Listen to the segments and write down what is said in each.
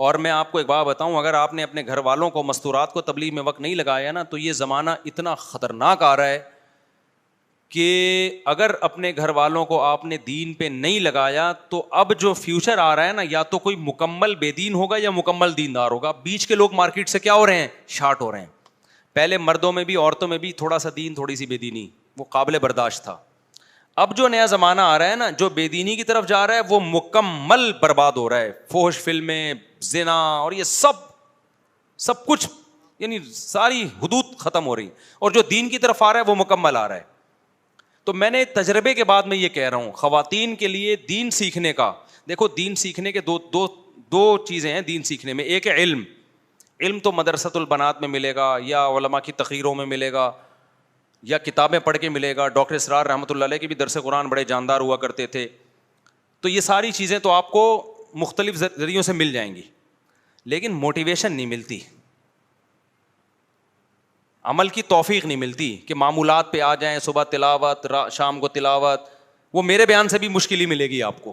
اور میں آپ کو ایک بات بتاؤں, اگر آپ نے اپنے گھر والوں کو مستورات کو تبلیغ میں وقت نہیں لگایا نا, تو یہ زمانہ اتنا خطرناک آ رہا ہے کہ اگر اپنے گھر والوں کو آپ نے دین پہ نہیں لگایا تو اب جو فیوچر آ رہا ہے نا, یا تو کوئی مکمل بے دین ہوگا یا مکمل دیندار ہوگا. بیچ کے لوگ مارکیٹ سے کیا ہو رہے ہیں, شارٹ ہو رہے ہیں. پہلے مردوں میں بھی عورتوں میں بھی تھوڑا سا دین تھوڑی سی بے دینی وہ قابل برداشت تھا. اب جو نیا زمانہ آ رہا ہے نا, جو بے دینی کی طرف جا رہا ہے وہ مکمل برباد ہو رہا ہے. فحش فلمیں, زنا اور یہ سب کچھ, یعنی ساری حدود ختم ہو رہی, اور جو دین کی طرف آ رہا ہے وہ مکمل آ رہا ہے. تو میں نے تجربے کے بعد میں یہ کہہ رہا ہوں, خواتین کے لیے دین سیکھنے کا, دیکھو دین سیکھنے کے دو چیزیں ہیں دین سیکھنے میں. ایک ہے علم. علم تو مدرسۃ البنات میں ملے گا, یا علماء کی تقریروں میں ملے گا, یا کتابیں پڑھ کے ملے گا. ڈاکٹر اسرار رحمۃ اللہ علیہ کے بھی درس قرآن بڑے جاندار ہوا کرتے تھے. تو یہ ساری چیزیں تو آپ کو مختلف ذریعوں سے مل جائیں گی, لیکن موٹیویشن نہیں ملتی, عمل کی توفیق نہیں ملتی کہ معمولات پہ آ جائیں, صبح تلاوت, شام کو تلاوت. وہ میرے بیان سے بھی مشکل ہی ملے گی آپ کو.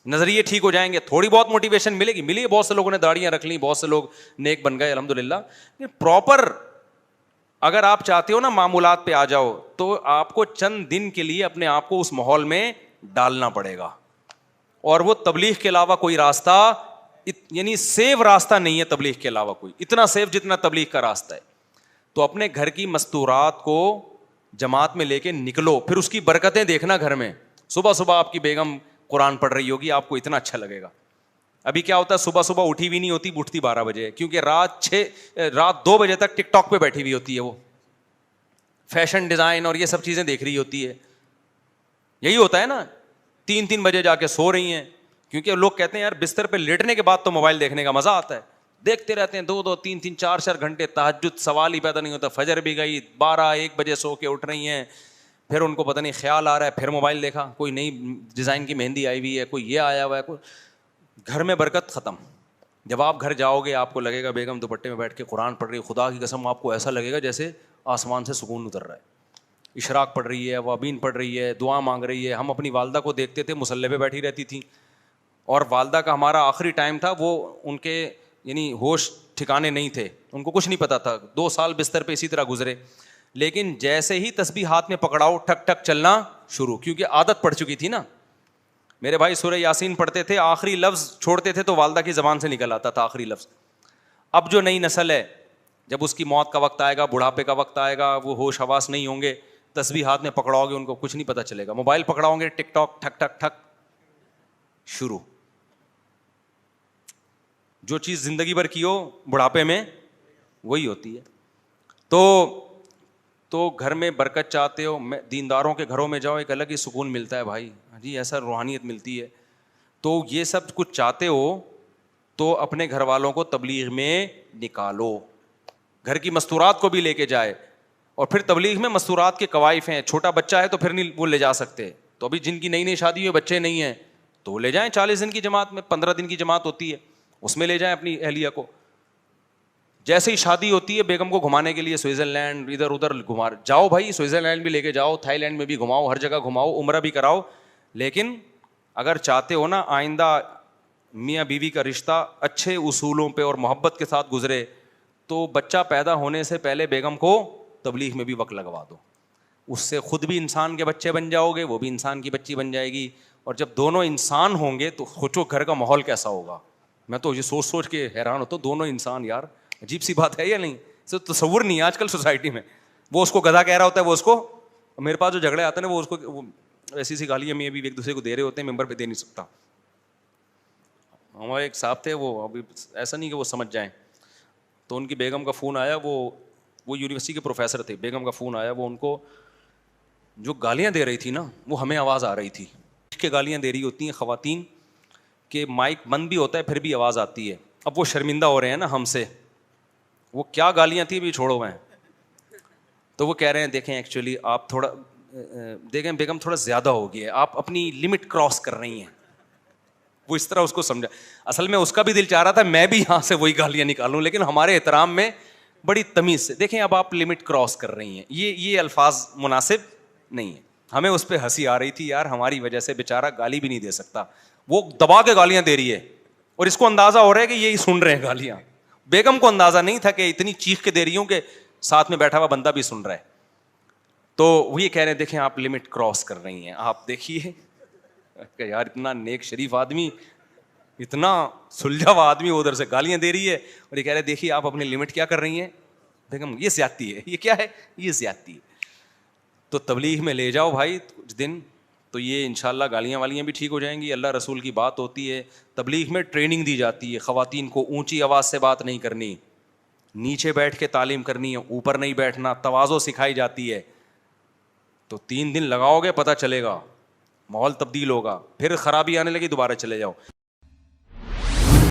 نظریے ٹھیک ہو جائیں گے, تھوڑی بہت موٹیویشن ملے گی, ملی ہے, بہت سے لوگوں نے داڑیاں رکھ لیں, بہت سے لوگ نیک بن گئے الحمدللہ. پراپر اگر آپ چاہتے ہو نا معمولات پہ آ جاؤ, تو آپ کو چند دن کے لیے اپنے آپ کو اس ماحول میں ڈالنا پڑے گا. اور وہ تبلیغ کے علاوہ کوئی راستہ, یعنی سیف راستہ نہیں ہے تبلیغ کے علاوہ کوئی, اتنا سیف جتنا تبلیغ کا راستہ ہے. تو اپنے گھر کی مستورات کو جماعت میں لے کے نکلو, پھر اس کی برکتیں دیکھنا گھر میں. صبح صبح آپ کی بیگم قرآن پڑھ رہی ہوگی, آپ کو اتنا اچھا لگے گا. ابھی کیا ہوتا ہے, صبح صبح اٹھی بھی نہیں ہوتی, اٹھتی 12 بجے, کیونکہ رات 2 بجے تک ٹک ٹاک پہ بیٹھی ہوئی ہوتی ہے, وہ فیشن ڈیزائن اور یہ سب چیزیں دیکھ رہی ہوتی ہے. یہی ہوتا ہے نا, 3 بجے جا کے سو رہی ہیں, کیونکہ لوگ کہتے ہیں یار بستر پہ لیٹنے کے بعد تو موبائل دیکھنے کا مزہ آتا ہے. دیکھتے رہتے ہیں 2 3 4 گھنٹے, تہجد سوال ہی پیدا نہیں ہوتا. فجر بھی گئی, 12-1 بجے سو کے اٹھ رہی ہیں, پھر ان کو پتہ نہیں خیال آ رہا ہے, پھر موبائل دیکھا, کوئی نئی ڈیزائن کی مہندی آئی ہوئی ہے, کوئی یہ آیا ہوا ہے, کوئی. گھر میں برکت ختم. جب آپ گھر جاؤ گے آپ کو لگے گا بیگم دوپٹے میں بیٹھ کے قرآن پڑھ رہی ہے, خدا کی قسم آپ کو ایسا لگے گا جیسے آسمان سے سکون اتر رہا ہے. اشراق پڑھ رہی ہے, وابین پڑھ رہی ہے, دعا مانگ رہی ہے. ہم اپنی والدہ کو دیکھتے تھے مصلی پہ بیٹھی رہتی تھیں, اور والدہ کا ہمارا آخری ٹائم تھا, وہ ان کے یعنی ہوش ٹھکانے نہیں تھے, ان کو کچھ نہیں پتا تھا. 2 سال بستر پہ اسی طرح گزرے, لیکن جیسے ہی تسبیح ہاتھ میں پکڑاؤ ٹھک ٹھک چلنا شروع, کیونکہ عادت پڑ چکی تھی نا. میرے بھائی سورہ یاسین پڑھتے تھے, آخری لفظ چھوڑتے تھے تو والدہ کی زبان سے نکل آتا تھا آخری لفظ. اب جو نئی نسل ہے, جب اس کی موت کا وقت آئے گا, بڑھاپے کا وقت آئے گا, وہ ہوش حواس نہیں ہوں گے, تسبیح ہاتھ میں پکڑاؤ گے ان کو کچھ نہیں پتا چلے گا. موبائل پکڑاؤ گے, ٹک ٹاک ٹھک ٹھک ٹھک شروع. جو چیز زندگی بھر کی ہو بڑھاپے میں وہی ہوتی ہے. تو گھر میں برکت چاہتے ہو, دینداروں کے گھروں میں جاؤ, ایک الگ ہی سکون ملتا ہے بھائی جی, ایسا روحانیت ملتی ہے. تو یہ سب کچھ چاہتے ہو تو اپنے گھر والوں کو تبلیغ میں نکالو, گھر کی مستورات کو بھی لے کے جائے. اور پھر تبلیغ میں مستورات کے قوائف ہیں, چھوٹا بچہ ہے تو پھر نہیں وہ لے جا سکتے. تو ابھی جن کی نئی شادی ہوئی بچے نہیں ہیں تو وہ لے جائیں 40 دن کی جماعت میں, 15 دن کی جماعت ہوتی ہے, اس میں لے جائیں اپنی اہلیہ کو. جیسے ہی شادی ہوتی ہے بیگم کو گھمانے کے لیے سوئٹزرلینڈ ادھر ادھر گھما جاؤ بھائی, سوئٹزرلینڈ بھی لے کے جاؤ, تھائی لینڈ میں بھی گھماؤ, ہر جگہ گھماؤ, عمرہ بھی کراؤ. لیکن اگر چاہتے ہو نا آئندہ میاں بیوی کا رشتہ اچھے اصولوں پہ اور محبت کے ساتھ گزرے, تو بچہ پیدا ہونے سے پہلے بیگم کو تبلیغ میں بھی وقت لگوا دو. اس سے خود بھی انسان کے بچے بن جاؤ گے, وہ بھی انسان کی بچی بن جائے گی. اور جب دونوں انسان ہوں گے تو سوچو گھر کا ماحول کیسا ہوگا. میں تو یہ سوچ کے حیران ہوتا ہوں, دونوں انسان, یار عجیب سی بات ہے یا نہیں؟ تصور نہیں ہے آج کل سوسائٹی میں. وہ اس کو گدھا کہہ رہا ہوتا ہے, وہ اس کو, میرے پاس جو جھگڑے آتے ہیں نا وہ اس کو ایسی سی گالیاں میں ابھی ایک دوسرے کو دے رہے ہوتے ہیں, ممبر پہ دے نہیں سکتا. ہمارے ایک صاحب تھے, وہ ابھی ایسا نہیں کہ وہ سمجھ جائیں, تو ان کی بیگم کا فون آیا, وہ یونیورسٹی کے پروفیسر تھے, بیگم کا فون آیا, وہ ان کو جو گالیاں دے رہی تھی نا وہ ہمیں آواز آ رہی تھی. کہ گالیاں دے رہی ہوتی ہیں خواتین کہ مائک بند بھی ہوتا ہے پھر بھی آواز آتی ہے. اب وہ شرمندہ ہو رہے ہیں نا ہم سے, وہ کیا گالیاں تھیں بھی چھوڑو میں. تو وہ کہہ رہے ہیں دیکھیں ایکچولی آپ تھوڑا دیکھیں بیگم تھوڑا زیادہ ہو گیا ہے, آپ اپنی لمٹ کراس کر رہی ہیں. وہ اس طرح اس کو سمجھا. اصل میں اس کا بھی دل چاہ رہا تھا میں بھی یہاں سے وہی گالیاں نکالوں, لیکن ہمارے احترام میں بڑی تمیز سے, دیکھیں اب آپ لمٹ کراس کر رہی ہیں, یہ الفاظ مناسب نہیں ہے. ہمیں اس پہ ہنسی آ رہی تھی, یار ہماری وجہ سے بیچارہ گالی بھی نہیں دے سکتا, وہ دبا کے گالیاں دے رہی ہے, اور اس کو اندازہ ہو رہا ہے کہ یہی سن رہے ہیں گالیاں. بیگم کو اندازہ نہیں تھا کہ اتنی چیخ کے دے رہی ہوں کہ ساتھ میں بیٹھا ہوا بندہ بھی سن رہا ہے. تو وہ یہ کہہ رہے ہیں دیکھیں آپ لمٹ کراس کر رہی ہیں, آپ دیکھیے کہ یار اتنا نیک شریف آدمی, اتنا سلجھا ہوا آدمی ادھر سے گالیاں دے رہی ہے, اور یہ کہہ رہے دیکھیے آپ اپنی لمٹ کیا کر رہی ہیں. بیگم یہ زیادتی ہے, یہ کیا ہے, یہ زیادتی ہے. تو تبلیغ میں لے جاؤ بھائی کچھ دن, تو یہ انشاءاللہ گالیاں والیاں بھی ٹھیک ہو جائیں گی. اللہ رسول کی بات ہوتی ہے, تبلیغ میں ٹریننگ دی جاتی ہے, خواتین کو اونچی آواز سے بات نہیں کرنی, نیچے بیٹھ کے تعلیم کرنی ہے, اوپر نہیں بیٹھنا, تواضع سکھائی جاتی ہے. تو 3 دن لگاؤ گے پتہ چلے گا, ماحول تبدیل ہوگا, پھر خرابی آنے لگی دوبارہ چلے جاؤ.